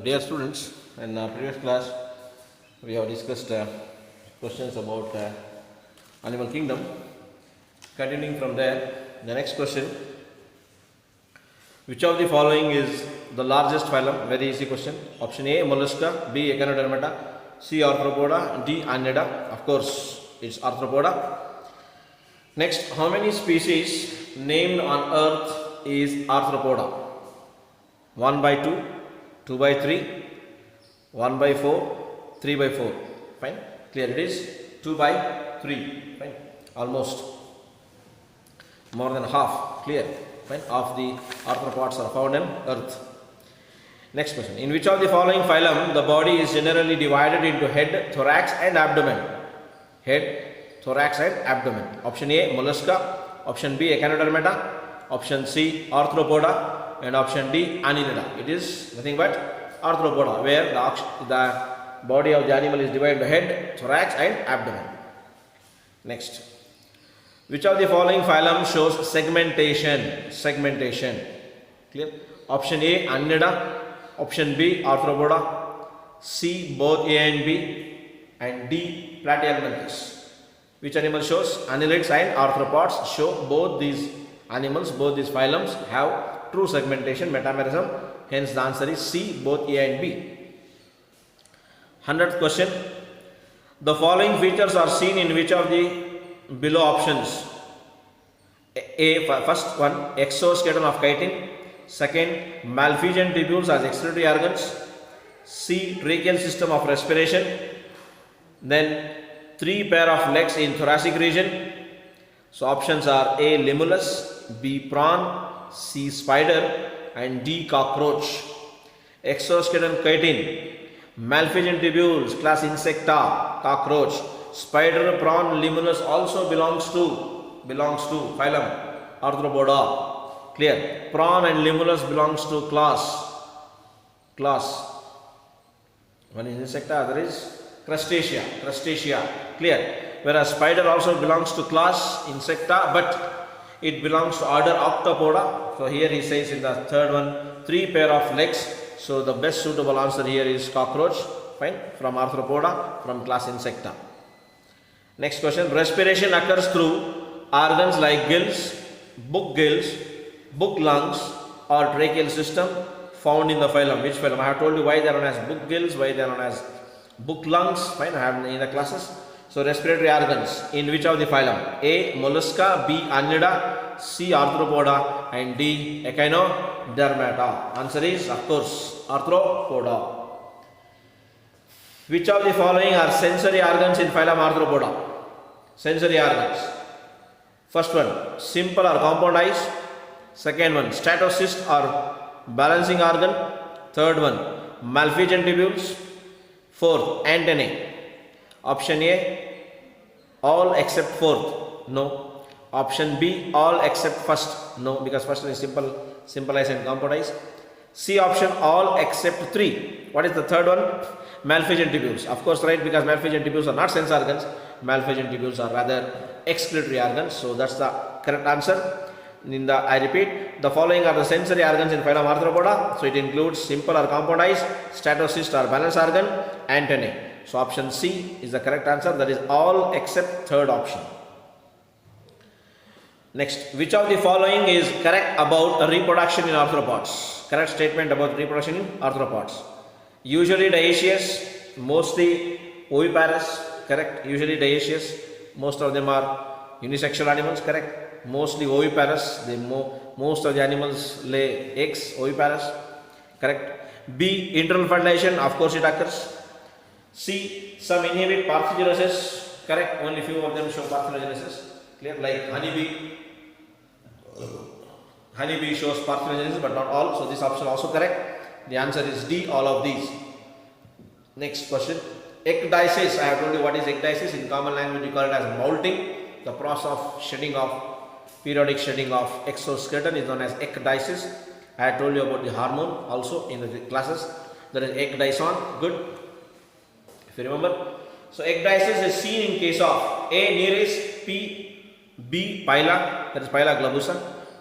Dear students, in our previous class we have discussed questions about animal kingdom. Continuing from there, the next question: which of the following is the largest phylum? Very easy question. Option A, Mollusca; B, Echinodermata; C, Arthropoda; D, Annelida. Of course, it's Arthropoda. Next, how many species named on Earth is Arthropoda? 1 by 2, 2 by 3, 1 by 4, 3 by 4. Fine. Clear. It is 2 by 3. Fine. Almost more than half. Clear. Fine. Of the arthropods are found on Earth. Next question. In which of the following phylum the body is generally divided into head, thorax and abdomen? Head, thorax and abdomen. Option A, Mollusca; option B, Echinodermata; option C, Arthropoda; and option D, Annelida. It is nothing but Arthropoda, where the body of the animal is divided into head, thorax and abdomen. Next, which of the following phylum shows segmentation? Segmentation. Clear? Option A, Annelida; option B, Arthropoda; C, both A and B; and D, Platyhelminthes. Which animal shows? Annelids and arthropods show both these animals, both these phylums have true segmentation, metamerism. Hence the answer is C, both A and B. 100th question. The following features are seen in which of the below options? A, first one, exoskeleton of chitin; second, malpighian tubules as excretory organs; C, tracheal system of respiration; then 3 pair of legs in thoracic region. So options are A, limulus; B, prawn; C, spider; and D, cockroach. Exoskeleton, chitin; malpighian tubules, class Insecta, cockroach; spider, prawn, limulus also belongs to phylum Arthropoda. Clear? Prawn and limulus belongs to class. One is Insecta, other is crustacea. Clear? Whereas spider also belongs to class Insecta, but it belongs to order Octopoda. So here he says in the third one, 3 pair of legs. So the best suitable answer here is cockroach. Fine. From Arthropoda, from class Insecta. Next question. Respiration occurs through organs like gills, book lungs, or tracheal system found in the phylum. Which phylum? I have told you why they are known as book gills, why they are known as book lungs. Fine. I have in the classes. So respiratory organs in which of the phylum? A, Mollusca; B, Annelida; C, Arthropoda; and D, Echinodermata. Answer is, of course, Arthropoda. Which of the following are sensory organs in phylum Arthropoda? Sensory organs. First one, simple or compound eyes. Second one, statocyst or balancing organ. Third one, malpighian tubules. Fourth, antennae. Option A, all except fourth. No. Option B, all except first. No, because first one is simple eyes and compound eyes. C option, all except 3. What is the third one? Malpighian tubules. Of course, right, because malpighian tubules are not sense organs. Malpighian tubules are rather excretory organs. So that's the correct answer. I repeat, the following are the sensory organs in phylum Arthropoda. So it includes simple or compound eyes, statocyst or balance organ, antennae. So option C is the correct answer. That is all except third option. Next, which of the following is correct about reproduction in arthropods? Correct statement about reproduction in arthropods. Usually dioecious, mostly oviparous. Correct. Usually dioecious. Most of them are unisexual animals. Correct. Mostly oviparous. Most of the animals lay eggs. Oviparous. Correct. B, internal fertilization. Of course it occurs. C, some inhibit parthenogenesis. Correct. Only few of them show parthenogenesis. Clear? Like honeybee. Honeybee shows parthenogenesis, but not all. So this option also correct. The answer is D, all of these. Next question. Ecdysis. I have told you what is ecdysis. In common language we call it as molting. The process of periodic shedding of exoskeleton is known as ecdysis. I have told you about the hormone also in the classes. There is ecdysone. Good. If you remember. So ecdysis is seen in case of A, nereis; B, pila, that is pila globosa.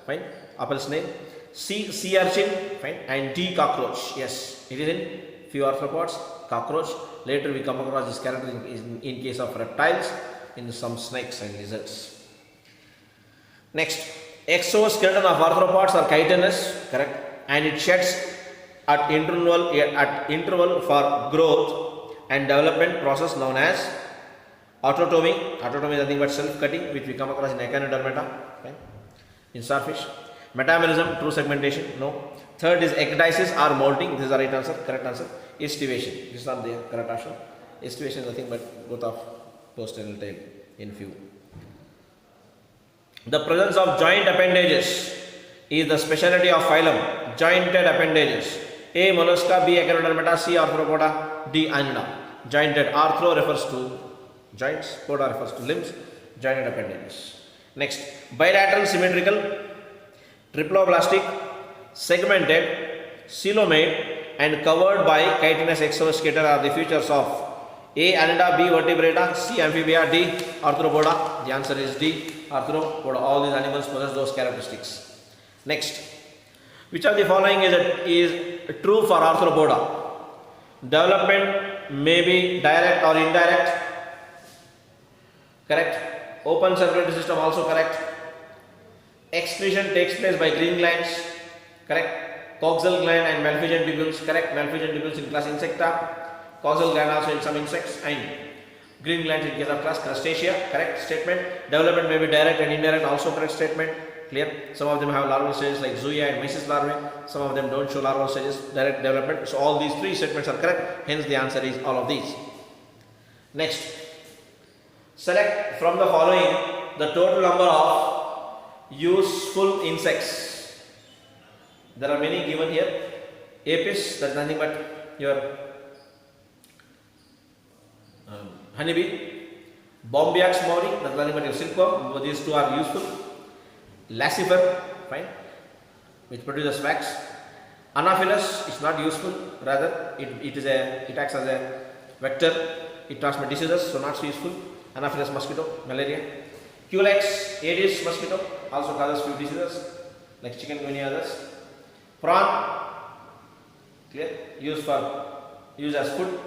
Fine. Apple snail. C. Sea urchin, fine, and D. Cockroach. Yes, it is in few arthropods, cockroach. Later we come across this character in case of reptiles, in some snakes and lizards. Next, exoskeleton of arthropods are chitinous, correct, and it sheds at interval for growth and development process known as autotomy. Autotomy is nothing but self-cutting, which we come across in Echinodermata, okay, in starfish. Metamerism, true segmentation, no. Third is ecdysis or molting. This is the right answer, correct answer. Estivation, this is not the correct answer. Estivation is nothing but growth of post-anal tail in few. The presence of joint appendages is the specialty of phylum. Jointed appendages. A. Mollusca, B. Echinodermata, C. Arthropoda, D. Annelida. Jointed. Arthro refers to joints, poda refers to limbs, jointed appendages. Next, bilateral symmetrical, triploblastic, segmented, coelomate and covered by chitinous exoskeleton are the features of A. Annelida, B. Vertebrata, C. Amphibia, D. Arthropoda. The answer is D. Arthropoda. All these animals possess those characteristics. Next, which of the following is true for Arthropoda? Development may be direct or indirect. Correct. Open circulatory system also correct. Excretion takes place by green glands. Correct. Coxal gland and Malpighian tubules. Correct. Malpighian tubules in class Insecta. Coxal gland also in some insects, and green glands in case of class Crustacea. Correct statement. Development may be direct and indirect. Also correct statement. Clear. Some of them have larval stages like Zooia and Mysis larvae. Some of them don't show larval stages. Direct development. So all these three statements are correct. Hence the answer is all of these. Next. Select from the following the total number of useful insects. There are many given here. Apis, that is nothing but your honeybee. Bombyx maury, that is nothing but your silkworm. These two are useful. Lacifer, fine, which produces wax. Anopheles is not useful, rather it acts as a vector. It transmits diseases, so not so useful. Anopheles mosquito, malaria. Culex, Aedes mosquito, also causes few diseases like chikungunya others. Prawn, clear, used as food.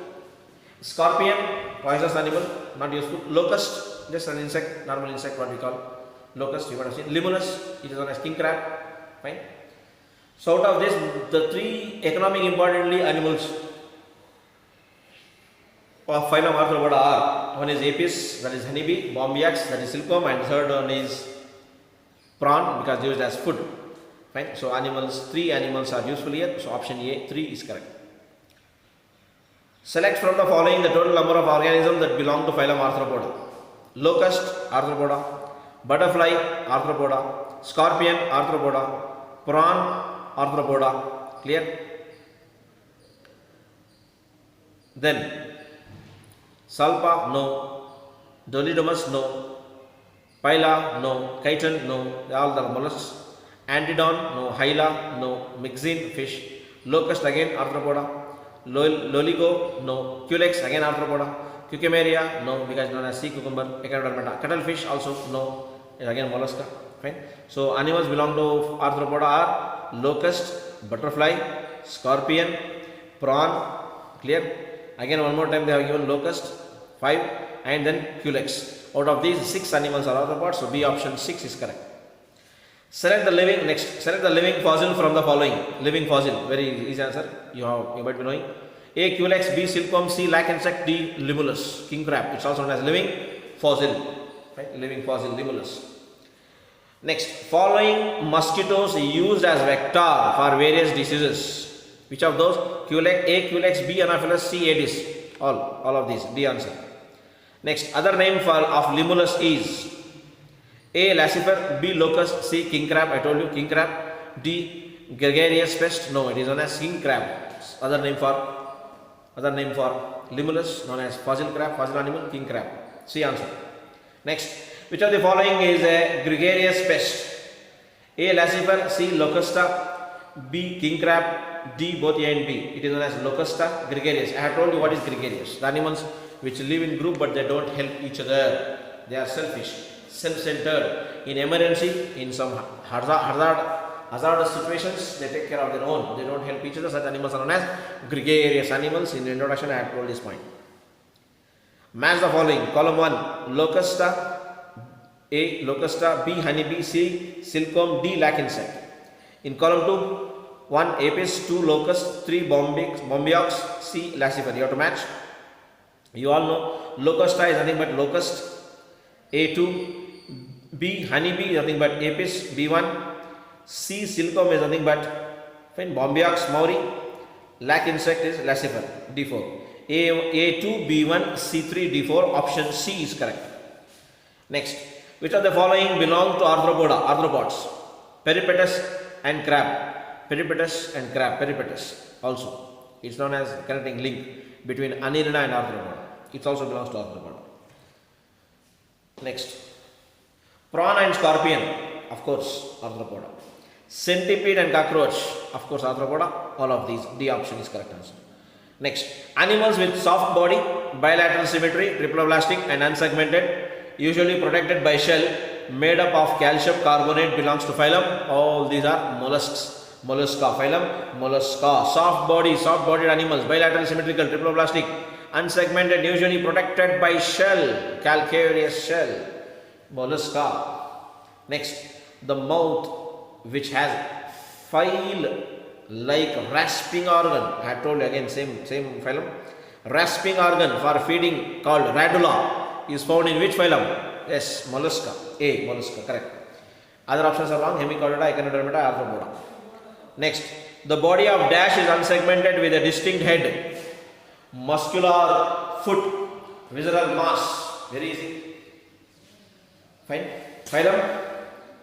Scorpion, poisonous animal, not useful. Locust, just an insect, normal insect, what we call locust, you might have seen. Limulus, it is known as king crab, fine. So out of this, the three economic importantly animals of phylum Arthropoda are: one is Apis, that is honeybee; Bombyx, that is silkworm; and third one is prawn, because used as food. Fine. So three animals are useful here. So option A, 3 is correct. Select from the following the total number of organisms that belong to phylum Arthropoda: locust, Arthropoda; butterfly, Arthropoda; scorpion, Arthropoda; prawn, Arthropoda. Clear? Then Salpa, no. Dolidamus, no. Pila, no. Chiton, no. All the mollusks. Antedon, no. Hyla, no. Myxine, fish. Locust, again Arthropoda. Loligo, no. Culex, again Arthropoda. Cucumeria, no, because known as sea cucumber. Echinodermata. Cuttlefish, also no. Again mollusca. Fine. So animals belong to Arthropoda are locust, butterfly, scorpion, prawn. Clear? Again one more time they have given locust, 5, and then culex. Out of these 6 animals are arthropods, so B option 6 is correct. Select the living fossil from the following. Living fossil, very easy answer. You might be knowing. A. Culex, B. silkworm, C. lac insect, D. Limulus, king crab. It's also known as living fossil. Right? Living fossil, Limulus. Next, following mosquitoes used as vector for various diseases. Which of those? A. Culex, B. Anopheles, C. Aedes. All of these. D answer. Next, other name of Limulus is A. Lacifer, B. Locust, C. king crab. I told you king crab. D. Gregarious pest. No, it is known as king crab. Other name for Limulus, known as fossil crab, fossil animal, king crab. C answer. Next, which of the following is a gregarious pest? A. Lacifer, C. Locusta, B. king crab, D. both A and B. It is known as Locusta, gregarious. I have told you what is gregarious. The animals which live in group but they don't help each other. They are selfish, self-centered. In emergency, in some hazard hazardous situations, they take care of their own. They don't help each other. Such animals are known as gregarious animals. In the introduction, I have told this point. Match the following. Column 1, Locusta. A. Locusta. B. Honeybee. C. Silkworm. D. Lac insect. In column 2, 1. Apis. 2. Locust. 3. Bombyx. C. Lacifer. You have to match. You all know Locusta is nothing but locust. A2. B. Honeybee is nothing but Apis. B1. C. Silkworm is nothing but Bombyx Maury. Lac insect is Lacifer. D4. A2, B1, C3, D4. Option C is correct. Next, which of the following belong to arthropods? Peripatus and crab. Peripatus and crab. Peripatus also. It's known as connecting link between Annelida and arthropod. It also belongs to arthropod. Next, prawn and scorpion. Of course, arthropoda. Centipede and cockroach. Of course, arthropoda. All of these. D option is correct answer. Next, animals with soft body, bilateral symmetry, triploblastic and unsegmented, usually protected by shell made up of calcium carbonate, belongs to phylum. All these are mollusks. Mollusca. Phylum Mollusca. Soft bodied animals, bilateral symmetrical, triploblastic, unsegmented, usually protected by shell, calcareous shell. Mollusca. Next, the mouth which has file like rasping organ. I have told you again, same phylum. Rasping organ for feeding called radula is found in which phylum? Yes, mollusca. A. Mollusca. Correct. Other options are wrong. Hemichordata, Echinodermata, Arthropoda. Next, the body of dash is unsegmented with a distinct head, muscular foot, visceral mass. Very easy. Fine. Phylum.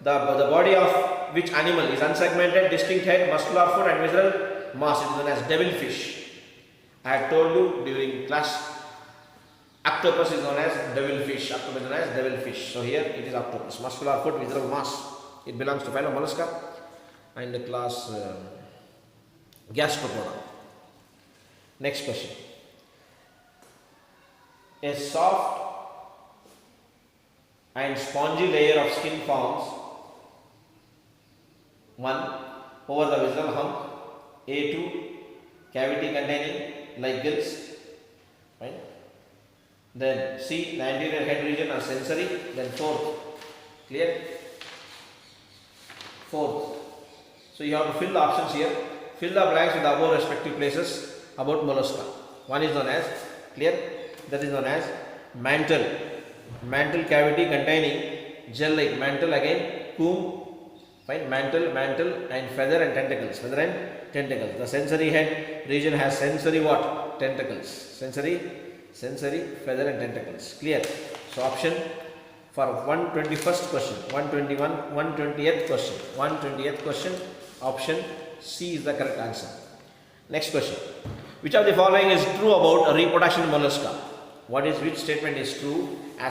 The body of which animal is unsegmented, distinct head, muscular foot and visceral mass. It is known as devilfish. I had told you during class, octopus is known as devilfish. Octopus is known as devilfish. So here it is octopus. Muscular foot, visceral mass. It belongs to phylum Mollusca and the class Gastropoda. Next question. A soft and spongy layer of skin forms 1. Over the visceral hump. A2. Cavity containing like gills. Right? Then C. The anterior head region or sensory. Then 4th. Clear? 4th. So you have to fill the options here. Fill the blanks with the above respective places about mollusca. One is known as, clear? That is known as mantle. Mantle cavity containing gel like mantle again. Comb. Fine, mantle and feather and tentacles. Feather and tentacles. The sensory head region has sensory what? Tentacles. Sensory, feather and tentacles. Clear? So option for 121st question, 121, 120th question, 120th question, option C is the correct answer. Next question. Which of the following is true about reproduction in mollusca? Which statement is true as